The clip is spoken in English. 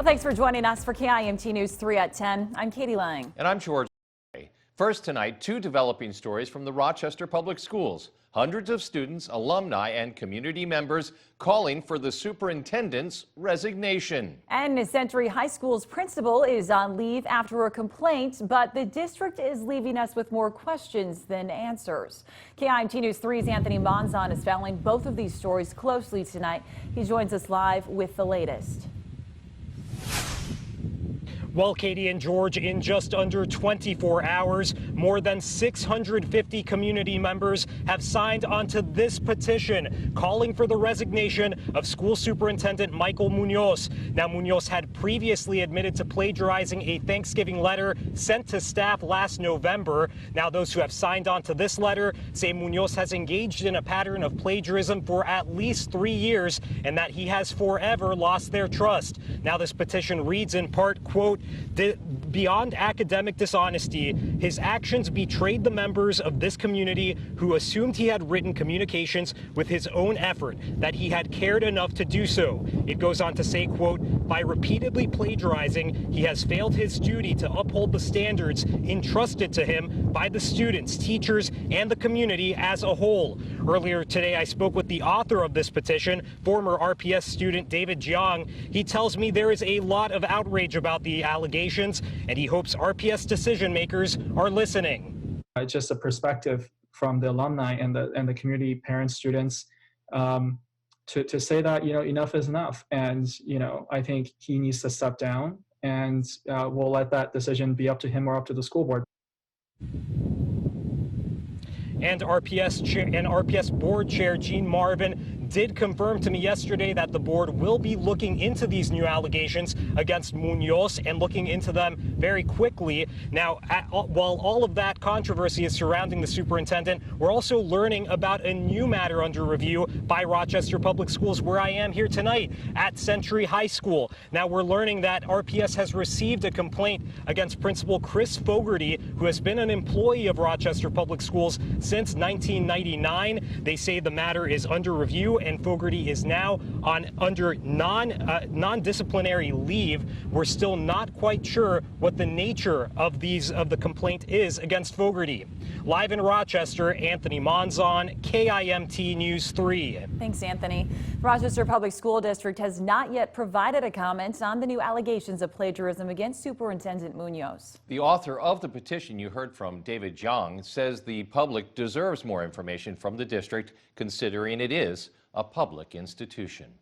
Well, thanks for joining us for KIMT News 3 at 10. I'm Katie Lang. And I'm George. First tonight, two developing stories from the Rochester Public Schools. Hundreds of students, alumni, and community members calling for the superintendent's resignation. And Century High School's principal is on leave after a complaint, but the district is leaving us with more questions than answers. KIMT News 3's Anthony Monzon is following both of these stories closely tonight. He joins us live with the latest. Well, Katie and George, in just under 24 hours, more than 650 community members have signed onto this petition calling for the resignation of School Superintendent Michael Munoz. Now, Munoz had previously admitted to plagiarizing a Thanksgiving letter sent to staff last November. Now, those who have signed onto this letter say Munoz has engaged in a pattern of plagiarism for at least 3 years and that he has forever lost their trust. Now, this petition reads in part, quote, "Beyond academic dishonesty, his actions betrayed the members of this community who assumed he had written communications with his own effort, that he had cared enough to do so." It goes on to say, quote, "By repeatedly plagiarizing, he has failed his duty to uphold the standards entrusted to him by the students, teachers, and the community as a whole." Earlier today, I spoke with the author of this petition, former RPS student David Jiang. He tells me there is a lot of outrage about the allegations, and he hopes RPS decision makers are listening. Just a perspective from the alumni and the community, parents, students, to say that enough is enough, and I think he needs to step down, and we'll let that decision be up to him or up to the school board. And RPS board chair Gene Marvin did confirm to me yesterday that the board will be looking into these new allegations against Munoz and looking into them very quickly. Now, while all of that controversy is surrounding the superintendent, we're also learning about a new matter under review by Rochester Public Schools, where I am here tonight at Century High School. Now, we're learning that RPS has received a complaint against Principal Chris Fogarty, who has been an employee of Rochester Public Schools since 1999. They say the matter is under review, and Fogarty is now under non-disciplinary leave. We're still not quite sure what the nature of the complaint is against Fogarty. Live in Rochester, Anthony Monzon, KIMT News 3. Thanks, Anthony. Rochester Public School District has not yet provided a comment on the new allegations of plagiarism against Superintendent Munoz. The author of the petition you heard from, David Jiang, says the public deserves more information from the district, considering it is a public institution.